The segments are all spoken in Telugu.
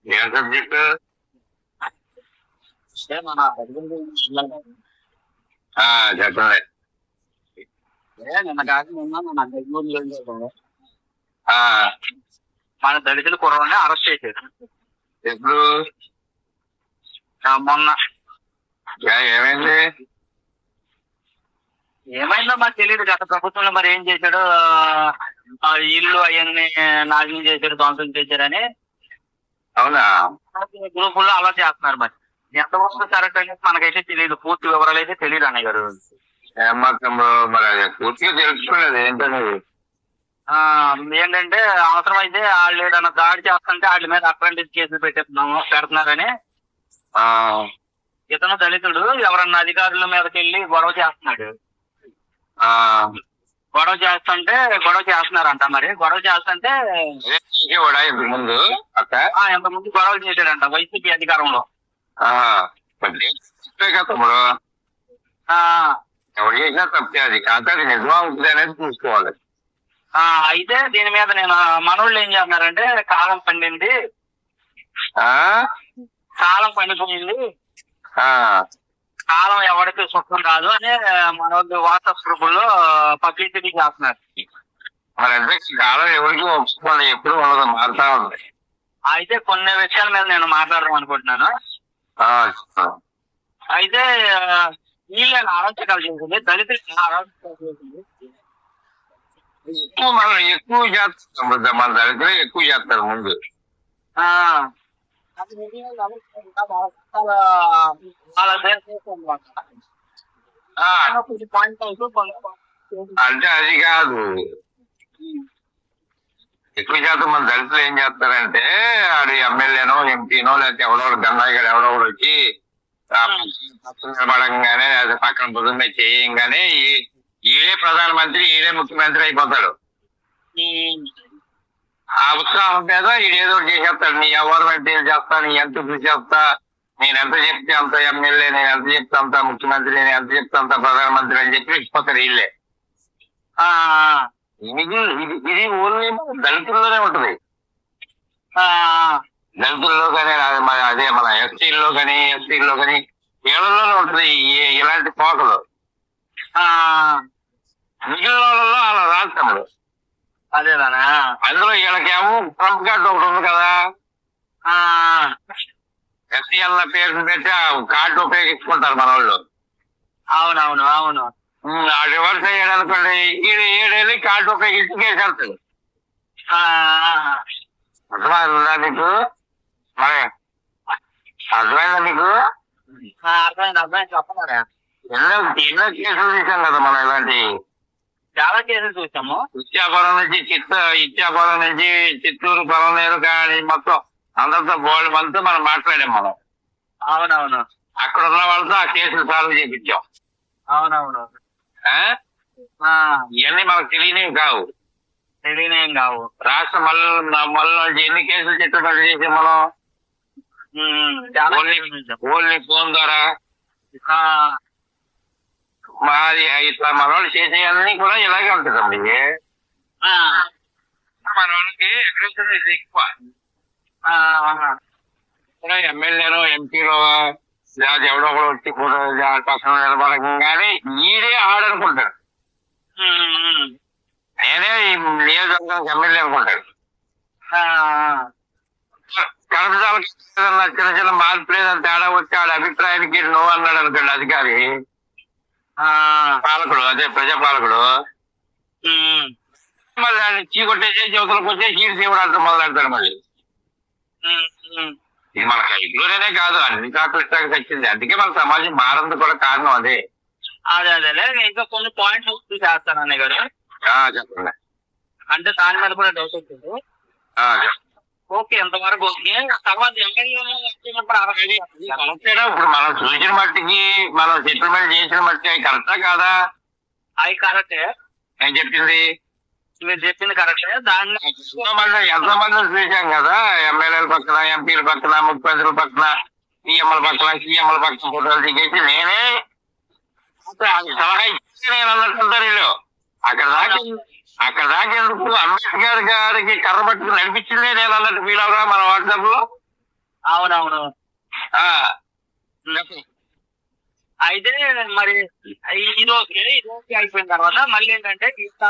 ఏం సబ్జెక్టు? చెప్పండి. నిన్న కాక నిన్న మన దళితుల కుర్రవాడిని అరెస్ట్ చేశారు. ఎప్పుడు? మొన్న. ఏమైంది? ఏమైందో మాకు తెలియదు. గత ప్రభుత్వంలో మరి ఏం చేశాడు, ఇల్లు అవన్నీ నాశనం చేశాడు, ధ్వంసం చేశారని అవునా? గ్రూపుల్లో అలా చేస్తున్నారు. మరి ఎంతవరకు కరెక్ట్ అనేది మనకైతే తెలియదు. పూర్తి వివరాలు అయితే తెలియదు అన్నయ్య గారు. ఏమాత్రంలో మరి అది పూర్తిగా తెలుసుకోలేదు ఏంటనేది. ఏంటంటే అవసరం అయితే వాళ్ళు ఏదైనా దాడి చేస్తుంటే వాళ్ళ మీద అప్రెంటిస్ కేసులు పెడుతున్నారని ఇతను దళితుడు ఎవరన్నా అధికారుల మీదకి వెళ్ళి గొడవ చేస్తున్నాడు. గొడవ చేస్తున్నారంట. మరి గొడవ చేస్తుంటే ముందు ఇంతకుముందు గొడవలు చేశాడంట వైసీపీ అధికారంలో. తమ్ముడు ఎవరు చేసినా తప్పే. అది కాకపోతే అది నిజమా ఉంటుంది అనేది చూసుకోవాలి. అయితే దీని మీద నేను మనోళ్ళు ఏం చేస్తున్నారంటే కాలం పండింది, కాలం పండిపోయింది, కాలం ఎవరికి సుఖం కాదు అని మనోళ్ళు వాట్సాప్ గ్రూపుల్లో పబ్లిసిటీ చేస్తున్నారు. మరి అంటే కాలం ఎవరికి ఒప్పుకోవాలి, ఎప్పుడు ఉండదు, మారుతా ఉంది. అయితే కొన్ని విషయాల మీద నేను మాట్లాడదాం అనుకుంటున్నాను. అయితే వీళ్ళని అరాచకాలు చేసింది, దళితులు అరాచకాలు చేసింది. ఎక్కువ చేస్తారు మన దళితులు ఎక్కువ చేస్తారు ముందు. అంటే అది కాదు, ఎక్కువ శాతం మన దళితులు ఏం చేస్తారంటే ఆడు ఎమ్మెల్యేనో ఎంపీనో లేకపోతే ఎవడో గన్నయ్య గారు ఎవడో వచ్చి నిలబడంగానే అది పక్కన భుజం మీద చేయంగానే ఈడే ప్రధానమంత్రి ఈడే ముఖ్యమంత్రి అయిపోతాడు. ఆ ఉత్సాహం మీద ఈడేదో చేసేస్తాడు. నీ గవర్నమెంట్ చేస్తా, నీ ఎంత కృషి చేస్తా, నేను ఎంత చెప్తే అంత ఎమ్మెల్యే, నేను ఎంత చెప్తే అంత ముఖ్యమంత్రి, నేను ఎంత చెప్తే అంత ప్రధానమంత్రి అని చెప్పి ఇచ్చిపోతారు వీళ్ళే. ఇది ఓన్లీ దళితుల్లోనే ఉంటది. దళితుల్లో కానీ అదే మన ఎస్టీల్లో కానీ ఎస్సీల్లో కానీ వీళ్ళలోనే ఉంటది ఇలాంటి పోకలు. మిగిలిన వాళ్ళలో అలా రాష్ట్రంలో అదేనా. అందులో వీళ్ళకేమో ట్రంప్ కార్డు ఒకటి ఉంది కదా, ఎస్సీ అన్న పేరు పెట్టి ఆ కార్డు ఉపయోగించుకుంటారు మన వాళ్ళు. అవునవును అవును. ఆ రివర్స్ అయ్యాడనుకోండి, ఏడేళ్ళి కార్డు ఉపయోగించి కేసేస్తాడు. అర్థమైందా నీకు? మరి అర్థమైందా నీకు? అర్థమైంది చెప్పన్నారా. ఎన్నో కేసులు తీసాం కదా మనం ఇలాంటి. చాలా కేసులు చూసాము. ఇచ్చాపురం నుంచి చిత్తూరు పొలంనేరు కానీ మొత్తం అందరితో బోల్డ్ మనతో మనం మాట్లాడాం మనం. అవునవును. అక్కడ ఉన్న వాళ్ళతో ఆ కేసులు సాల్వ్ చేయించాం. అవునవును. ఇవన్నీ మనకు తెలియనివి కావు. రాష్ట్ర మళ్ళీ ఎన్ని కేసులు చిట్టబడి చేసాం మనం. ఓన్లీ ఫోన్ ద్వారా మాది ఇట్లా మన వాళ్ళు చేసేవన్నీ కూడా ఇలాగే ఉంటుందండి. మన వాళ్ళకి అగ్రెషన్ ఎక్కువ. ఎమ్మెల్యేలో ఎంపీలో లేదా ఎవడో కూడా వచ్చి పక్కన నిలబడగానే ఈడే ఆడనుకుంటాడు. నేనే ఈ నియోజకవర్గానికి ఎమ్మెల్యే అనుకుంటాడు. కరపసాలకి చిన్న చిన్న మార్పు లేదని తేడా వచ్చి ఆడ అభిప్రాయానికి నువ్వు అన్నాడు అనుకోండి అధికారి, పాలకుడు, అదే ప్రజాపాలకుడు, మళ్ళీ దాన్ని చీకొట్టేసి యువతలకు వచ్చే చీడు తీవడంతో మొదలెడతాడు. మళ్ళీ ఇది మన ఇంట్లోనే కాదు, అన్ని కాపిస్తాకి తెచ్చింది. అందుకే మన సమాజం మారందుకు కూడా కారణం అదే. అదే ఇంకా కొన్ని పాయింట్స్ చేస్తాను అన్నయ్య గారు. చెప్పండి. అంటే దాని మీద కూడా డౌట్ వచ్చింది. ఓకే, ఎంతవరకు ఓకే. తర్వాత ఇప్పుడు మనం చూసిన మట్టికి మనం సెటిల్మెంట్ చేసిన మట్టికి అవి కరెక్టా కాదా? అవి కరెక్టే. నేను చెప్పింది మీరు చెప్పింది కరెక్టే. దాన్ని ఎంతమంది చూసాం కదా, ఎమ్మెల్యేల పక్కన, ఎంపీల పక్కన, ముఖ్యమంత్రుల పక్కన, సీఎంల పక్కన, సీఎంల పక్కన ఫోటోలు దిగేసి నేనే సలహా ఇచ్చి నేను అన్నట్టుంటారు వీళ్ళు. అక్కడ దాకా ఎందుకు? అంబేద్కర్ గారికి కర్ర పట్టుకుని నడిపించిందే నేను అన్నట్టు ఫీల్ అవరా మన వాట్సాప్ లో. అవునవును. ఆ, అయితే మరి ఇది ఓకే, ఇది ఓకే అయిపోయిన తర్వాత మళ్ళీ ఏంటంటే ఇంత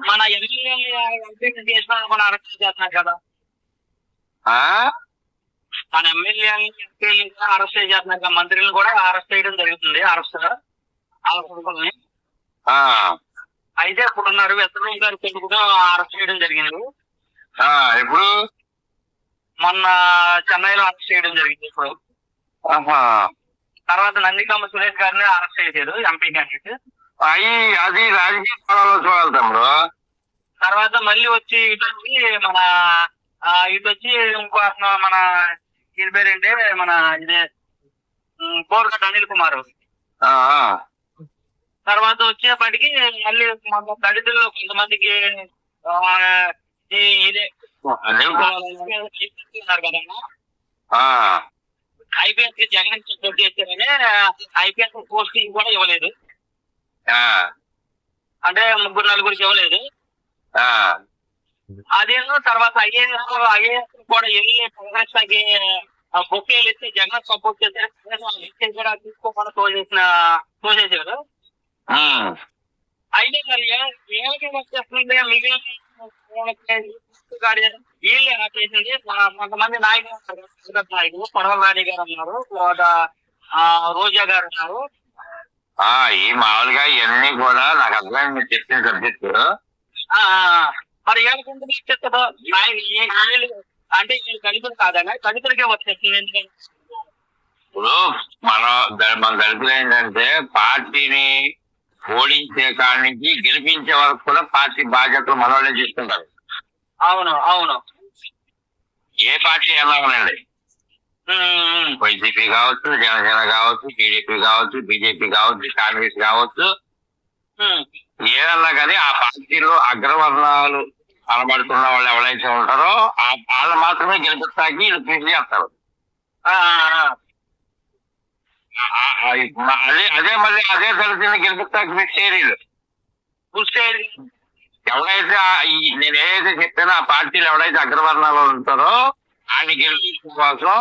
మన ఎమ్మెల్యే చేసిన మన అరెస్ట్ చేస్తున్నారు కదా, ఆ, మన ఎమ్మెల్యే ఎంపీని అరెస్ట్ చేస్తున్నారు కదా, మంత్రులను కూడా అరెస్ట్ చేయడం జరుగుతుంది. అరెస్ట్ ఆ, అయితే ఇప్పుడున్నారు వెంకటరావు గారి కొడుకు కూడా అరెస్ట్ చేయడం జరిగింది. ఎప్పుడు? మొన్న చెన్నైలో అరెస్ట్ చేయడం జరిగింది. ఇప్పుడు తర్వాత నందికమ్మ సురేష్ గారిని అరెస్ట్ చేశారు, ఎంపీ క్యాండిడేట్. అది రాజకీయ కోణంలో చూడాలి తమ్ముడు. తర్వాత మళ్ళీ వచ్చి ఇటు వచ్చి ఇంకో మన దీని పేరేంటి, మన ఇదే కోరగడ్డ అనిల్ కుమార్. తర్వాత వచ్చేప్పటికి మళ్ళీ మన దళితుల్లో కొంతమందికి ఇదే ఉన్నారు కదన్నా, ఐపీఎస్ కి జగన్ సపోర్ట్ చేస్తారని ఐపీఎస్ పోస్టింగ్ కూడా ఇవ్వలేదు. అంటే 3-4 ఇవ్వలేదు. అదేమో తర్వాత ఐఏఎస్ కూడా వెళ్ళి కాంగ్రెస్ కి బొక్కేలు ఇస్తే జగన్ సపోర్ట్ చేస్తే కూడా తీసుకోకుండా తోసేసారు. అయితే మరి ఏళ్ళకి వచ్చేస్తుంది మిగిలిన వీళ్ళు ఎలా చేసింది, కొంతమంది నాయకులు పడవల రాణి గారు ఉన్నారు, తర్వాత రోజా గారు ఉన్నారు. ఈ మామూలుగా ఇవన్నీ కూడా నాకు అర్థం మీరు చెప్పిన సబ్జెక్టు. మరి ఏడుకుంటుంది చెప్తారు అంటే దళితులు కాదన్నా, దళితులకే వచ్చేస్తుంది. ఎందుకంటే ఇప్పుడు మన దళితులు ఏంటంటే పార్టీని ఓడించే కాడి నుంచి గెలిపించే వరకు కూడా పార్టీ బాధ్యతలు మనోళ్ళే చూసుకుంటారు. అవును అవును. ఏ పార్టీ ఎలా ఉండండి, వైసీపీ కావచ్చు, జనసేన కావచ్చు, టీడీపీ కావచ్చు, బీజేపీ కావచ్చు, కాంగ్రెస్ కావచ్చు, ఏదన్నా కానీ ఆ పార్టీలో అగ్రవర్ణాలు కనబడుతున్న వాళ్ళు ఎవరైతే ఉంటారో వాళ్ళు మాత్రమే గెలిపిస్తాకి వీళ్ళు కృషి చేస్తారు. అదే దళితుని గెలిపిస్తాకి కృషి చేయరు. ఎవరైతే నేను ఏదైతే చెప్పానో ఆ పార్టీలు ఎవరైతే అగ్రవర్ణాలు ఉంటారో ఆయన్ని గెలిపించడం కోసం,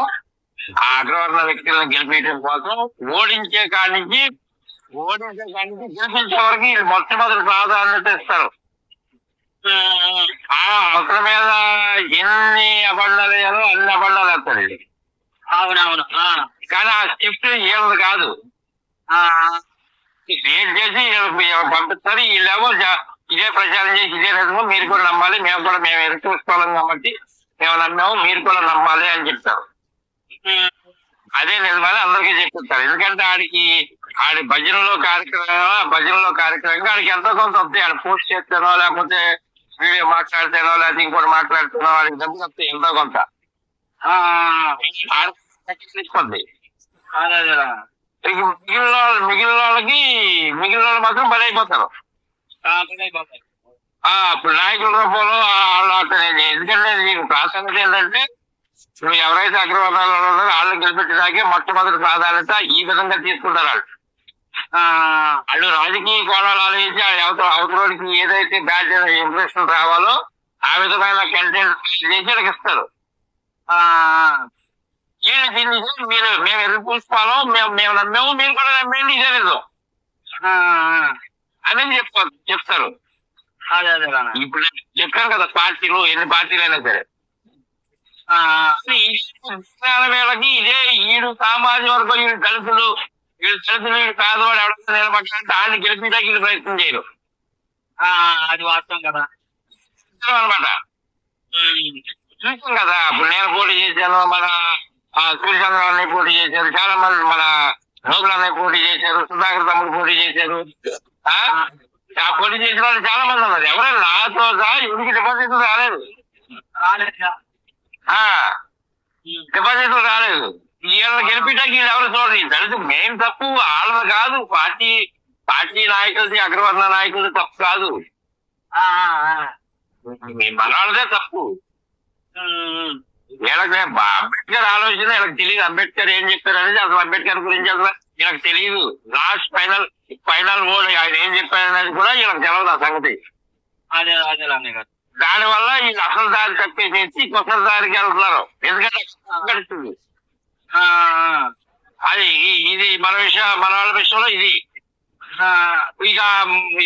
ఆ అగ్రవర్ణ వ్యక్తులను గెలిపించడం కోసం ఓడించే కాడి నుంచి గెలిపించే వరకు వీళ్ళు మొట్టమొదటి ప్రాధాన్యత ఇస్తారు. అవసరం మీద ఎన్ని అబండాలు వేయాలో అన్ని అబండాలు వేస్తారు. అవునవును. కానీ ఆ స్క్రిప్ట్ వీళ్ళది కాదు, క్రియేట్ చేసి పంపిస్తారు. వీళ్ళేమో ఇదే ప్రచారం చేసి ఇదే నిజమో మీరు కూడా నమ్మాలి, మేము ఎదురు చూసుకోవాలి కాబట్టి మేము నమ్మాము, మీరు కూడా నమ్మాలి అని చెప్తారు. అదే నిజమని అందరికీ చెప్తారు. ఎందుకంటే ఆడి భజనలో కార్యక్రమంగా ఆడికి ఎంతో కొంత వస్తాయి. ఆడ పోస్ట్ చేస్తానో లేకపోతే వీడియో మాట్లాడితేనో లేకపోతే ఇంకోటి మాట్లాడుతానో వాడికి డబ్బులు వస్తాయి ఎంతో కొంత తీసుకుంది. మిగిలిన వాళ్ళు మాత్రం బలి అయిపోతారు. ఇప్పుడు నాయకుల రూపంలో ఎందుకంటే దీని ప్రాధాన్యత ఏంటంటే నువ్వు ఎవరైతే అగ్రవర్ణాలు ఉన్నారో వాళ్ళని గెలిపించడానికే మొట్టమొదటి ప్రాధాన్యత ఈ విధంగా తీసుకుంటారు. వాళ్ళు రాజకీయ కోణాలు ఆలోచించి అవతలకి ఏదైతే బ్యాడ్ ఇంప్రెషన్ రావాలో ఆ విధమైన కంటెంట్ చేసి వాళ్ళకి ఇస్తారు. వీళ్ళు దీన్ని మేము ఎదురు పూసుకోవాలో మేము నమ్మాము, మీరు కూడా నమ్మేయండి, ఇదే లేదు అనేది చెప్తారు. ఇప్పుడు చెప్పాను కదా, పార్టీలు ఎన్ని పార్టీలు అయినా సరే వేళకి ఇదే ఈడు సామాజిక వర్గం, వీళ్ళు దళితులు వీడు పేదవాడు ఎవరైనా నిలబడ్డారంటే వాళ్ళని గెలిపించడానికి వీళ్ళు ప్రయత్నం చేయరు. అది వాస్తవం కదా అనమాట. చూసాం కదా, ఇప్పుడు నేను పోటీ చేశాను, మన సూర్యచంద్రాన్ని పోటీ చేశారు, చాలా మంది మన నోబులన్నీ పోటీ చేశారు, సుధాకర్ తమ్ముడు పోటీ చేశారు. ఆ పోటీ చేసిన వాళ్ళు చాలా మంది ఉన్నారు. ఎవరైనా నాతో సహా ఇంటికి డిపాజిట్లు రాలేదు, డిపాజిట్లు రాలేదు. వీళ్ళని గెలిపించడానికి వీళ్ళు ఎవరు చూడండి. దళిత మెయిన్ తప్పు వాళ్ళది కాదు, పార్టీ నాయకులది, అగ్రవర్ణ నాయకులది తప్పు కాదు, మన వాళ్ళదే తప్పు. వీళ్ళకి అంబేద్కర్ ఆలోచన వీళ్ళకి తెలియదు. అంబేద్కర్ ఏం చెప్పారు అనేది అసలు అంబేద్కర్ గురించి అసలు వీళ్ళకి తెలియదు. లాస్ట్ ఫైనల్ వర్డ్ ఆయన ఏం చెప్పారు అనేది కూడా వీళ్ళకి తెలియదు ఆ సంగతి. దానివల్ల వీళ్ళు అసలు దారి తప్పేసేసి కొసల దారికి వెళ్తున్నారు. ఎందుకంటే గడుస్తుంది. అది ఇది మన వాళ్ళ విషయంలో ఇది. ఇక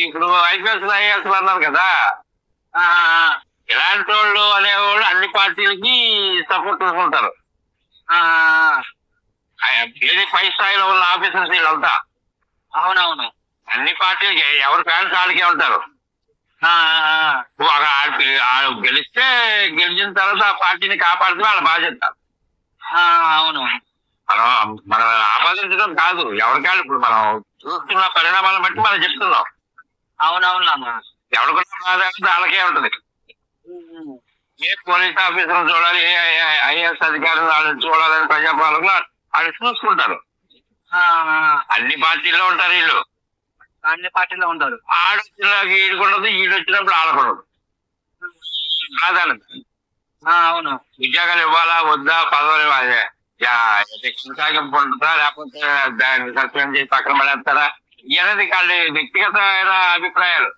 ఇప్పుడు ఐపీఎస్ అన్నారు కదా, ఇలాంటి వాళ్ళు అనేవాళ్ళు అన్ని పార్టీలకి సపోర్ట్ చేసుకుంటారు. ఏది పై స్థాయిలో ఉన్న ఆఫీసర్స్ వీళ్ళంతా. అవునవును. అన్ని పార్టీలకి ఎవరి ఫ్యాన్స్ వాళ్ళకే ఉంటారు. గెలిస్తే గెలిచిన తర్వాత ఆ పార్టీని కాపాడితే వాళ్ళ బాధ్యత. అవును. మనం ఆపాదించడం కాదు, ఎవరికాళ్ళు ఇప్పుడు మనం చూస్తున్న పరిణామాలను బట్టి మనం చెప్తున్నాం. అవునవును. ఎవరికున్న బాధ్యత వాళ్ళకే ఉంటది. ఏ పోలీస్ ఆఫీసర్ చూడాలి, ఏ ఐఏఎస్ అధికారులు వాళ్ళని చూడాలని ప్రజాపాలకులు వాళ్ళు చూసుకుంటారు. అన్ని పార్టీల్లో ఉంటారు వీళ్ళు. అన్ని పార్టీలో ఉంటారు. ఆడొచ్చినాక ఈడుకుండదు, ఈడొచ్చినప్పుడు ఆడకూడదు. ప్రాధాన్యత. అవును. ఉద్యోగాలు ఇవ్వాలా వద్దా, పదవులు ఇవ్వాలి, కొనసాగింపు ఉంటుందా లేకపోతే దాన్ని సస్పెండ్ చేసి పక్కన పడేస్తారా ఇవన్నీ వాళ్ళ వ్యక్తిగతమైన అభిప్రాయాలు.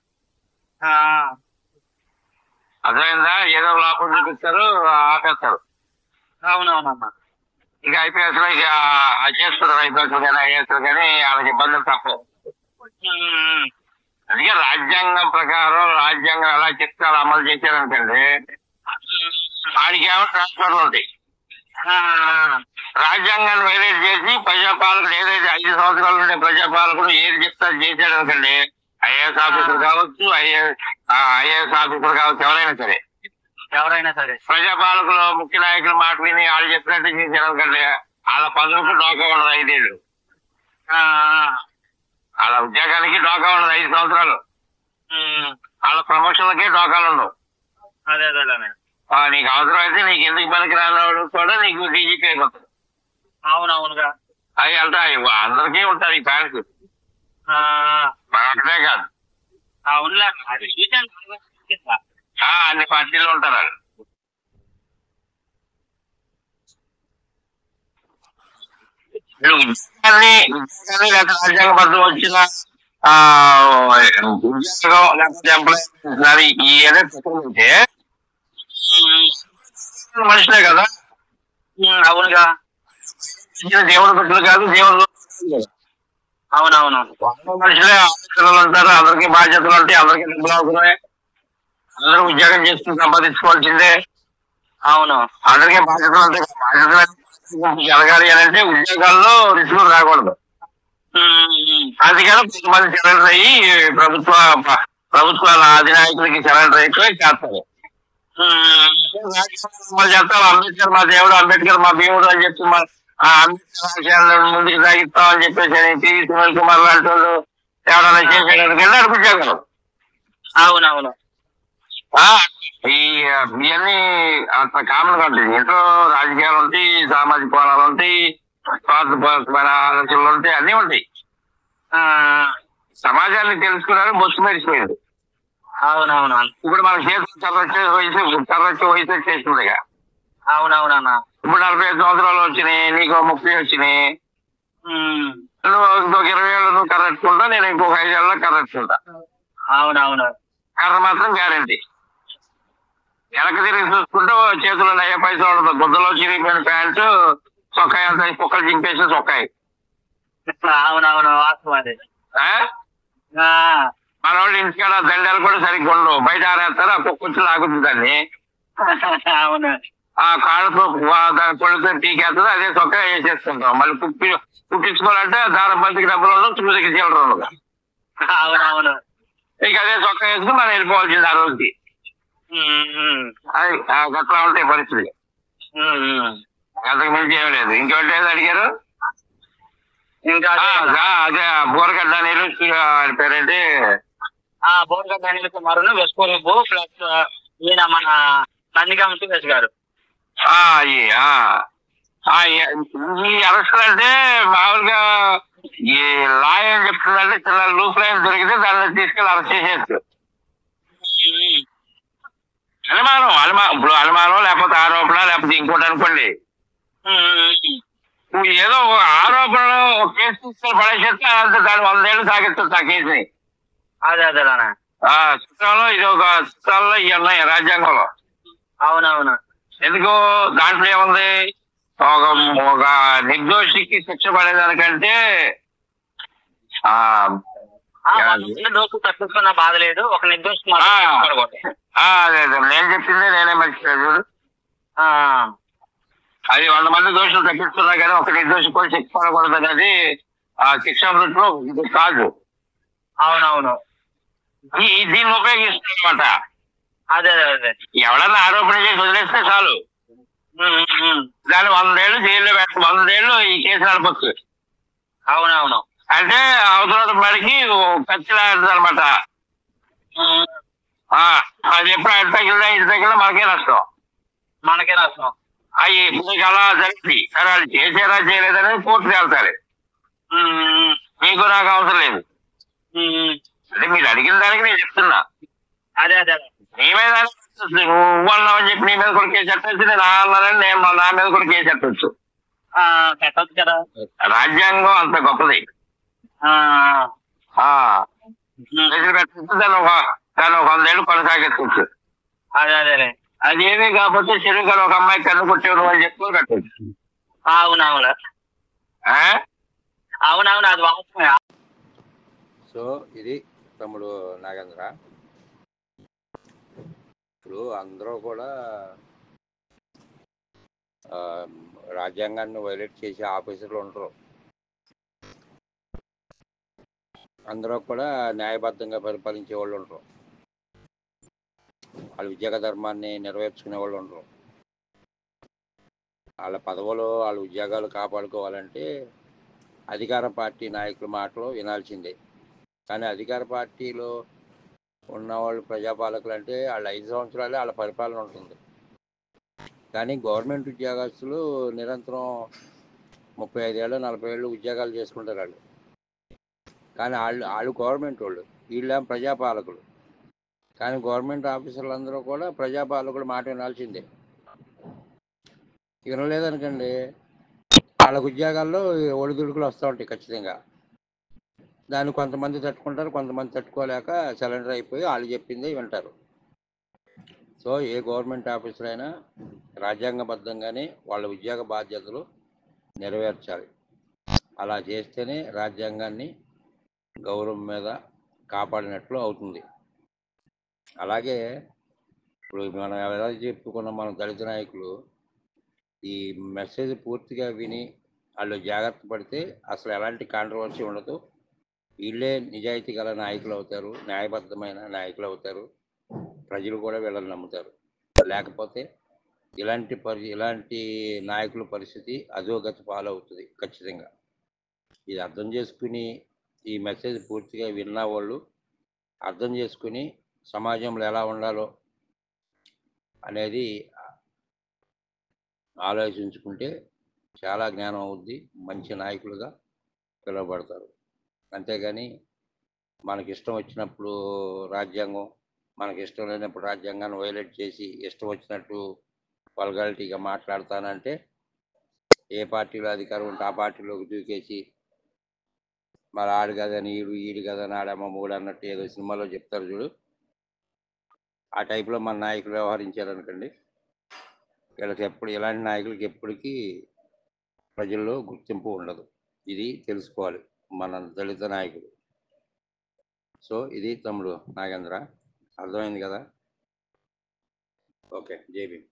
అర్థమైందా? ఏదో లోపం చూపిస్తారు, ఆపేస్తారు. అవునవునమ్మా. ఇక ఐపీఎస్ లో ఇక చేస్తారు, ఐపీఎస్ కానీ ఐఏఎస్ కానీ వాళ్ళకి ఇబ్బందులు తప్పవు. అందుకే రాజ్యాంగం ప్రకారం రాజ్యాంగం ఎలా చెప్తే అలా అమలు చేశారనుకోండి, వాడికి ఏమో ట్రాన్స్ఫర్లు ఉంటాయి. రాజ్యాంగాన్ని వైలేట్ చేసి ప్రజాపాలకుడు ఏదైతే 5 సంవత్సరాలు ఉండే ప్రజాపాలకుడు ఏది చెప్తా చేశాడు అనుకోండి, ఐఏఎస్ ఆఫీసర్ కావచ్చు, ఐఏఎస్ ఆఫీసర్ కావచ్చు, ఎవరైనా సరే ప్రజాపాలకులు ముఖ్య నాయకుల మాట విని వాళ్ళు చెప్పినట్టు చేశారు అనుకోండి, వాళ్ళ పనులకు డోకా ఉండదు 5 ఏళ్ళు. వాళ్ళ ఉద్యోగానికి డోకా ఉండదు 5 సంవత్సరాలు. వాళ్ళ ప్రమోషన్లకే డోకాలు ఉండవు. నీకు అవసరం అయితే నీకు ఎందుకు పనికి రానివాడు కూడా నీకు డీజీపీ అయిపోతుంది. అవునవునుగా. అవి వెళ్తా అందరికీ ఉంటారు ఈ ఫ్యాన్స్, అక్కడే కాదు అన్ని పార్టీలు ఉంటారు వాళ్ళు. రాజ్యాంగబద్ధం వచ్చిన ఉద్యోగం లేకపోతే ఎంప్లాయీ ఏదైతే మనుషులే కదా. అవునుగా. దేవుడు బిడ్డలు కాదు, దేవుడు. అవునవును. మనుషులే ఆలోచనలు ఉంటారు, అందరికీ బాధ్యతలు ఉంటాయి, అందరికీ డబ్బులు అవసరమే, అందరూ ఉద్యోగం చేసుకుని సంపాదించుకోవాల్సిందే. అవును. అందరికీ బాధ్యతలు ఉంటాయి. బాధ్యతలు జరగాలి అని అంటే ఉద్యోగాల్లో రిస్కులు రాకూడదు. అందుకని కొంతమంది సరెండర్ అయ్యి ప్రభుత్వాల అధినాయకులకి సరెండర్ అయిపోయి చేస్తారు. చేస్తారు అంబేద్కర్ మా దేవుడు, అంబేద్కర్ మా భీముడు అని చెప్పి అంబేద్కర్ ముందుకు సాగిస్తాం అని చెప్పేసి టీవీ సునీల్ కుమార్ లాంటి వాళ్ళు ఎవరైనా చేసేదానికి వెళ్ళి ఉద్యోగాలు. అవునవును. ఇవన్నీ అంత కామన్ గా ఉంటాయి. ఇంట్లో రాజకీయాలు ఉంటాయి, సామాజిక కోణాలు ఉంటాయి, స్వార్థపరమైన ఆలోచనలు ఉంటాయి, అన్నీ ఉంటాయి. సమాజాన్ని తెలుసుకున్నారు, బొచ్చు మెరిసిపోయింది. అవునవును. ఇప్పుడు మన చేతులు కర్రొచ్చే వయసు వచ్చేస్తుంది. అవునవునన్నా. ఇప్పుడు 45 సంవత్సరాలు వచ్చినాయి, నీకు 30 వచ్చినాయి. నువ్వు ఇంకొక 20 ఏళ్ళు నువ్వు కర్రెట్టుకుంటా, నేను ఇంకొక 5 ఏళ్ళలో కర్రెట్టుకుంటా. అవునవును. కర్ర మాత్రం గ్యారంటీ. వెనక తిరిగి చూసుకుంటూ చేతుల్లో 90 పైసలు ఉండదు. గుద్దలో చిరిగిపోయిన ప్యాంటు, చొక్కాయి అంతా కుక్కలు చింపేసిన చొక్కాయి. అవునవును. మన వాళ్ళు ఇంటికాడ దండాలు కూడా సరిగ్గా ఉండవు, బయట ఆరేస్తారు, ఆ కుక్క వచ్చి లాగుతుంది దాన్ని. ఆ కాళ్ళతో దాని పొడితో టీకేస్తుంది, అదే చొక్కా వేసేసుకుంటాం. మళ్ళీ కుట్టించుకోవాలంటే దాని బంతికి డబ్బులు ఉండవు, చూసికి చీలరు ఉండదు. అవునవును. ఇక అదే చొక్కా వేసుకుని మనం వెళ్ళిపోవాల్సింది ఆ రోజుకి. అది గట్లా ఉంటాయి పరిస్థితి. అంతకు మించి ఏం లేదు. ఇంకోటి ఏది అడిగారు? అదే బోరగడ్డ నీళ్ళు పేరేంటి? బోరగడ్డ అనిల్ కుమార్, వెస్కోరేపు ప్లస్ ఈయన మన నందిగామ సురేష్ గారు. ఈ అరెస్టులు అంటే మామూలుగా ఈ లా ఏం చెప్తుందంటే చిన్న లూప్ లైన్ దొరికితే దాన్ని తీసుకెళ్ళి అరెస్ట్ చేసేస్తారు. ఇప్పుడు అనుమానం లేకపోతే ఆరోపణ లేకపోతే ఇంకోటి అనుకోండి, నువ్వు ఏదో ఆరోపణలు ఒక కేసు తీసుకొని పడేసేస్తే అంత దాన్ని 100 ఏళ్ళు సాగిస్తుంది ఆ కేసుని. అదే చట్టంలో ఇది ఒక చట్టాల్లో ఇవి ఉన్నాయి రాజ్యాంగంలో. అవునవును. ఎందుకు దాంట్లో ఏముంది, ఒక ఒక నిర్దోషికి శిక్ష పడేదానికంటే ఆ దోషి తప్పించుకున్న బాధ లేదు, ఒక నిర్దోషి అదే నేను చెప్పిందే నేనే మర్చిపోయాను చూడు. అది 100 మంది దోషులు తప్పిస్తున్నా కానీ ఒక నిర్దోషి కూడా శిక్ష పడకూడదు అనేది ఆ శిక్షా వృత్తిలో ఇది కాదు. అవునవును. దీన్ని ఉపయోగిస్తారన్నమాట. అదే అదే ఎవడన్నా ఆరోపణ చేసి వదిలేస్తే చాలు, దాన్ని 100 ఏళ్ళు జైల్లో 100 ఏళ్ళు ఈ కేసు నడపచ్చు. అవునవును. అంటే అవసరం మరికి ఖర్చులాడతారనమాట. అది ఎప్పుడు అటు తగిలినా ఇటు తగిలినా మనకే నష్టం. అవి మీకు అలా జరిపి సరే వాళ్ళు చేసేలా చేయలేదని కోర్టుకు వెళ్తారు. మీకు నాకు అవసరం లేదు. అంటే మీరు అడిగిన దానికి నేను చెప్తున్నా. అదే అదే నీ మీద నువ్వు అన్నావని చెప్పి నీ మీద కూడా కేసు పెట్టచ్చు, నేను అన్నానని నేను నా మీద కూడా కేసు పెట్టచ్చు. పెట్టచ్చు కదా. రాజ్యాంగం అంత గొప్పది. కేసులు పెట్టచ్చు, దాన్ని ఒక 100 ఏళ్ళు కొనసాగించవచ్చు. అదే అదే అది ఏమీ కాకపోతే చెరువుగా ఒక అమ్మాయి కన్ను కొట్టేవాడు అని చెప్పుకొని కట్టవచ్చు. అవునవును అవునవును అది వాస్తవమే. సో ఇది తమ్ముడు నాగేంద్ర. ఇప్పుడు అందరూ కూడా రాజ్యాంగాన్ని వైలేట్ చేసే ఆఫీసర్లు ఉండరు. అందరూ కూడా న్యాయబద్ధంగా పరిపాలించే వాళ్ళు ఉండరు. వాళ్ళ ఉద్యోగ ధర్మాన్ని నెరవేర్చుకునే వాళ్ళు ఉండరు. వాళ్ళ పదవులు వాళ్ళ ఉద్యోగాలు కాపాడుకోవాలంటే అధికార పార్టీ నాయకుల మాటలు వినాల్సిందే. కానీ అధికార పార్టీలో ఉన్నవాళ్ళు ప్రజాపాలకులు అంటే వాళ్ళ 5 సంవత్సరాలే వాళ్ళ పరిపాలన ఉంటుంది. కానీ గవర్నమెంట్ ఉద్యోగస్తులు నిరంతరం 35 ఏళ్ళు 40 ఏళ్ళు ఉద్యోగాలు చేసుకుంటారు వాళ్ళు. కానీ వాళ్ళు గవర్నమెంట్ వాళ్ళు, వీళ్ళేం ప్రజాపాలకులు. కానీ గవర్నమెంట్ ఆఫీసర్లు అందరూ కూడా ప్రజాపాలకులు మాట వినాల్సిందే. వినలేదనుకోండి వాళ్ళకు ఉద్యోగాల్లో ఒడిదుడుకులు వస్తూ ఉంటాయి ఖచ్చితంగా. దాన్ని కొంతమంది తట్టుకుంటారు, కొంతమంది తట్టుకోలేక సరెండర్ అయిపోయి వాళ్ళు చెప్పింది వింటారు. సో ఏ గవర్నమెంట్ ఆఫీసర్ అయినా రాజ్యాంగబద్ధంగానే వాళ్ళ ఉద్యోగ బాధ్యతలు నెరవేర్చాలి. అలా చేస్తేనే రాజ్యాంగాన్ని గౌరవం మీద కాపాడినట్లు అవుతుంది. అలాగే ఇప్పుడు మనం ఎలా చెప్పుకున్న మన దళిత నాయకులు ఈ మెసేజ్ పూర్తిగా విని వాళ్ళు జాగ్రత్త పడితే అసలు ఎలాంటి కాంట్రవర్సీ ఉండదు. వీళ్ళే నిజాయితీ గల నాయకులు అవుతారు, న్యాయబద్ధమైన నాయకులు అవుతారు. ప్రజలు కూడా వీళ్ళని నమ్ముతారు. లేకపోతే ఇలాంటి నాయకుల పరిస్థితి అధోగతి పాలవుతుంది ఖచ్చితంగా. ఇది అర్థం చేసుకుని ఈ మెసేజ్ పూర్తిగా విన్న వాళ్ళు అర్థం చేసుకుని సమాజంలో ఎలా ఉండాలో అనేది ఆలోచించుకుంటే చాలా జ్ఞానం అవుద్ది, మంచి నాయకులుగా పిలువబడతారు. అంతేగాని మనకి ఇష్టం వచ్చినప్పుడు రాజ్యాంగం, మనకి ఇష్టం లేనప్పుడు రాజ్యాంగాన్ని వైలేట్ చేసి ఇష్టం వచ్చినట్టు వల్గారిటీగా మాట్లాడతానంటే ఏ పార్టీలో అధికారం ఉంటే ఆ పార్టీలోకి దూకేసి మరి ఆడు కదని ఈడు కదని ఆడమ్మ మూడు అన్నట్టు ఏదో సినిమాలో చెప్తారు చూడు, ఆ టైప్లో మన నాయకులు వ్యవహరించారనుకోండి, వీళ్ళకి ఇలాంటి నాయకులకి ఎప్పటికీ ప్రజల్లో గుర్తింపు ఉండదు. ఇది తెలుసుకోవాలి మన దళిత నాయకులు. సో ఇది తమ్ముడు నాగేంద్ర, అర్థమైంది కదా? ఓకే, జై భీమ్.